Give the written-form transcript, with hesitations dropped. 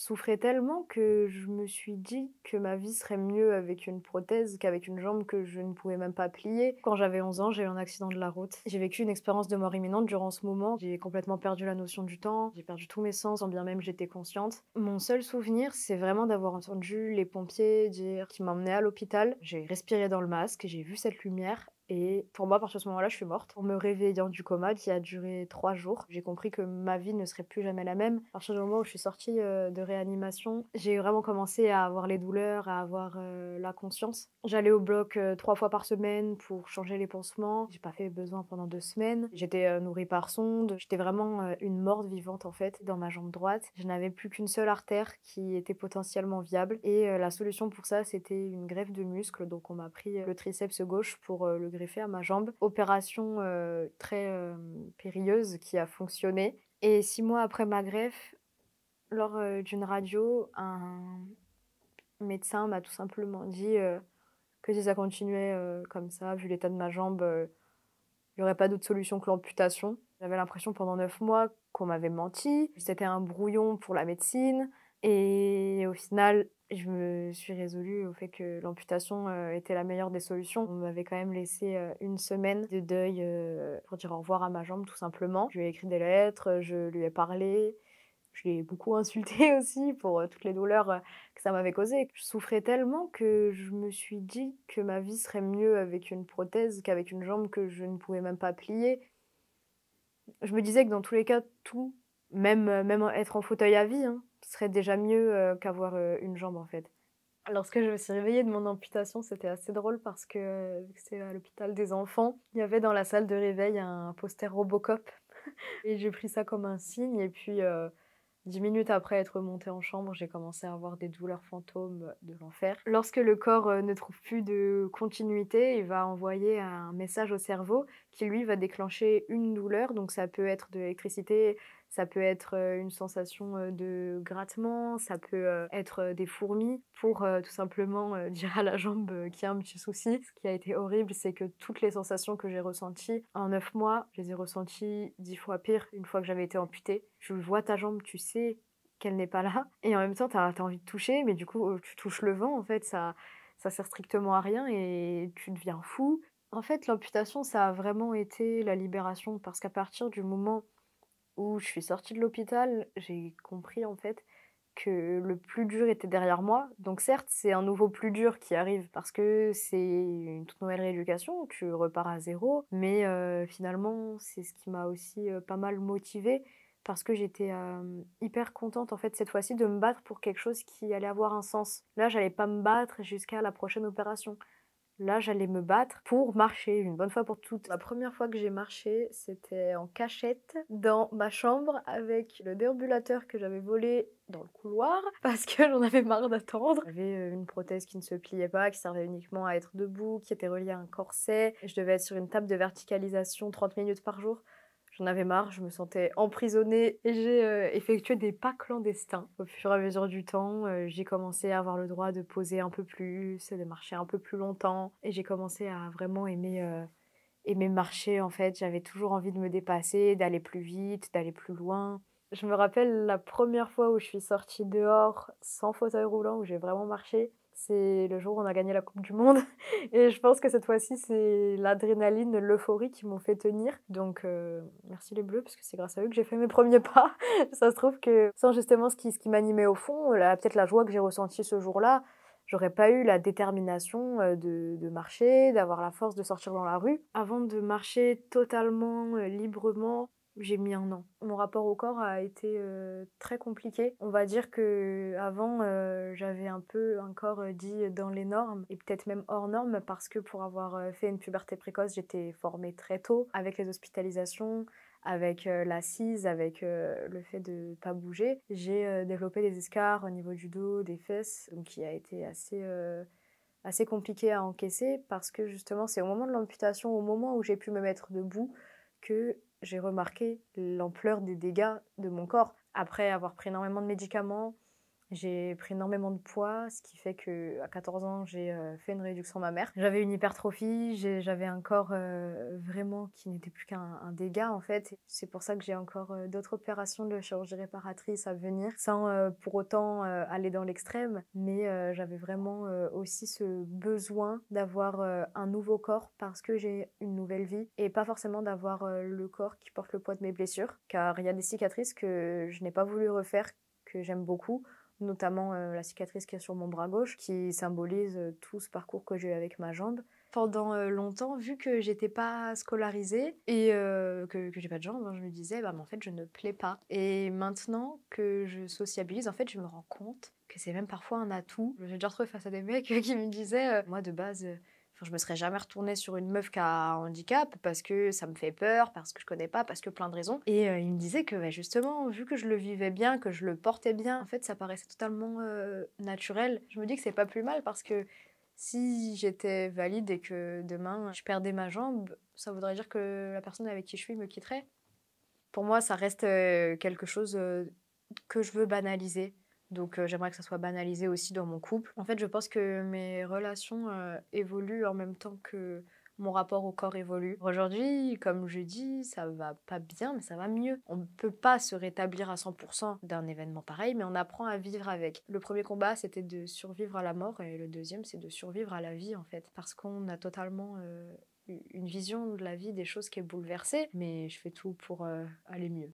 souffrais tellement que je me suis dit que ma vie serait mieux avec une prothèse qu'avec une jambe que je ne pouvais même pas plier. Quand j'avais 11 ans, j'ai eu un accident de la route. J'ai vécu une expérience de mort imminente durant ce moment. J'ai complètement perdu la notion du temps, j'ai perdu tous mes sens, quand bien même j'étais consciente. Mon seul souvenir, c'est vraiment d'avoir entendu les pompiers dire qu'ils m'emmenaient à l'hôpital. J'ai respiré dans le masque, j'ai vu cette lumière et pour moi, à partir de ce moment-là, je suis morte. En me réveillant du coma qui a duré 3 jours, j'ai compris que ma vie ne serait plus jamais la même. À partir du moment où je suis sortie, de réanimation, j'ai vraiment commencé à avoir les douleurs, à avoir, la conscience. J'allais au bloc, 3 fois par semaine pour changer les pansements. J'ai pas fait besoin pendant 2 semaines. J'étais, nourrie par sonde. J'étais vraiment, une morte vivante, en fait, dans ma jambe droite. Je n'avais plus qu'une seule artère qui était potentiellement viable et la solution pour ça, c'était une greffe de muscle. Donc on m'a pris, le triceps gauche pour, le greffer à ma jambe. Opération, très, périlleuse qui a fonctionné et 6 mois après ma greffe, lors, d'une radio, un médecin m'a tout simplement dit, que si ça continuait, comme ça, vu l'état de ma jambe, il y aurait pas d'autre solution que l'amputation. J'avais l'impression pendant 9 mois qu'on m'avait menti, c'était un brouillon pour la médecine et au final, je me suis résolue au fait que l'amputation, était la meilleure des solutions. On m'avait quand même laissé, 1 semaine de deuil, pour dire au revoir à ma jambe tout simplement. Je lui ai écrit des lettres, je lui ai parlé. Je l'ai beaucoup insulté aussi pour, toutes les douleurs, que ça m'avait causées. Je souffrais tellement que je me suis dit que ma vie serait mieux avec une prothèse qu'avec une jambe que je ne pouvais même pas plier. Je me disais que dans tous les cas, tout, même être en fauteuil à vie, hein, serait déjà mieux, qu'avoir, une jambe, en fait. Lorsque je me suis réveillée de mon amputation, c'était assez drôle parce que, vu que c'est à l'hôpital des enfants, il y avait dans la salle de réveil un poster Robocop et j'ai pris ça comme un signe et puis, 10 minutes après être montée en chambre, j'ai commencé à avoir des douleurs fantômes de l'enfer. Lorsque le corps, ne trouve plus de continuité, il va envoyer un message au cerveau qui, lui, va déclencher une douleur. Donc ça peut être de l'électricité, ça peut être, une sensation, de grattement, ça peut, être, des fourmis pour, tout simplement, dire à la jambe, qu'il y a un petit souci. Ce qui a été horrible, c'est que toutes les sensations que j'ai ressenties en 9 mois, je les ai ressenties 10 fois pire une fois que j'avais été amputée. Tu vois ta jambe, tu sais qu'elle n'est pas là et en même temps, t'as as envie de toucher, mais du coup, tu touches le vent, en fait, ça sert strictement à rien et tu deviens fou. En fait, l'amputation, ça a vraiment été la libération parce qu'à partir du moment où je suis sortie de l'hôpital, j'ai compris, en fait, que le plus dur était derrière moi. Donc certes, c'est un nouveau plus dur qui arrive parce que c'est une toute nouvelle rééducation, tu repars à zéro. Mais finalement, c'est ce qui m'a aussi, pas mal motivée parce que j'étais, hyper contente, en fait, cette fois-ci, de me battre pour quelque chose qui allait avoir un sens. Là, j'allais pas me battre jusqu'à la prochaine opération. Là, j'allais me battre pour marcher une bonne fois pour toutes. La première fois que j'ai marché, c'était en cachette dans ma chambre avec le déambulateur que j'avais volé dans le couloir parce que j'en avais marre d'attendre. J'avais, une prothèse qui ne se pliait pas, qui servait uniquement à être debout, qui était reliée à un corset. Je devais être sur une table de verticalisation 30 minutes par jour. J'en avais marre, je me sentais emprisonnée et j'ai, effectué des pas clandestins. Au fur et à mesure du temps, j'ai commencé à avoir le droit de poser un peu plus, de marcher un peu plus longtemps et j'ai commencé à vraiment aimer marcher, en fait. J'avais toujours envie de me dépasser, d'aller plus vite, d'aller plus loin. Je me rappelle la première fois où je suis sortie dehors sans fauteuil roulant, où j'ai vraiment marché, c'est le jour où on a gagné la coupe du monde et je pense que cette fois-ci, c'est l'adrénaline, l'euphorie qui m'ont fait tenir. Donc merci les Bleus parce que c'est grâce à eux que j'ai fait mes premiers pas. Ça se trouve que sans justement ce qui m'animait au fond, peut-être la joie que j'ai ressentie ce jour-là, j'aurais pas eu la détermination, de marcher, d'avoir la force de sortir dans la rue. Avant de marcher totalement, librement, j'ai mis 1 an. Mon rapport au corps a été, très compliqué. On va dire qu'avant, j'avais un peu un corps, dit dans les normes et peut-être même hors normes parce que pour avoir, fait une puberté précoce, j'étais formée très tôt avec les hospitalisations, avec, l'assise, avec, le fait de pas bouger. J'ai, développé des escarres au niveau du dos, des fesses, donc qui a été assez compliqué à encaisser parce que justement, c'est au moment de l'amputation, au moment où j'ai pu me mettre debout, que j'ai remarqué l'ampleur des dégâts de mon corps. Après avoir pris énormément de médicaments, J'ai pris énormément de poids, ce qui fait qu'à 14 ans, j'ai, fait une réduction mammaire. J'avais une hypertrophie, j'avais un corps, vraiment qui n'était plus qu'un dégât, en fait. C'est pour ça que j'ai encore, d'autres opérations de chirurgie réparatrice à venir, sans, pour autant, aller dans l'extrême. Mais, j'avais vraiment, aussi ce besoin d'avoir, un nouveau corps parce que j'ai une nouvelle vie et pas forcément d'avoir, le corps qui porte le poids de mes blessures. Car il y a des cicatrices que je n'ai pas voulu refaire, que j'aime beaucoup, notamment la cicatrice qui est sur mon bras gauche, qui symbolise tout ce parcours que j'ai eu avec ma jambe. Pendant longtemps, vu que j'étais pas scolarisée et que j'ai pas de jambes, hein, je me disais, bah, mais en fait, je ne plais pas. Et maintenant que je sociabilise, en fait, je me rends compte que c'est même parfois un atout. J'ai déjà retrouvé face à des mecs qui me disaient, moi de base, enfin, je me serais jamais retournée sur une meuf qui a un handicap parce que ça me fait peur, parce que je connais pas, parce que plein de raisons. Et il me disait que bah, justement, vu que je le vivais bien, que je le portais bien, en fait, ça paraissait totalement naturel. Je me dis que c'est pas plus mal parce que si j'étais valide et que demain je perdais ma jambe, ça voudrait dire que la personne avec qui je suis me quitterait. Pour moi, ça reste quelque chose que je veux banaliser. Donc j'aimerais que ça soit banalisé aussi dans mon couple. En fait, je pense que mes relations évoluent en même temps que mon rapport au corps évolue. Aujourd'hui, comme je dis, ça va pas bien, mais ça va mieux. On ne peut pas se rétablir à 100% d'un événement pareil, mais on apprend à vivre avec. Le premier combat, c'était de survivre à la mort, et le deuxième, c'est de survivre à la vie, en fait. Parce qu'on a totalement une vision de la vie, des choses qui est bouleversée, mais je fais tout pour aller mieux.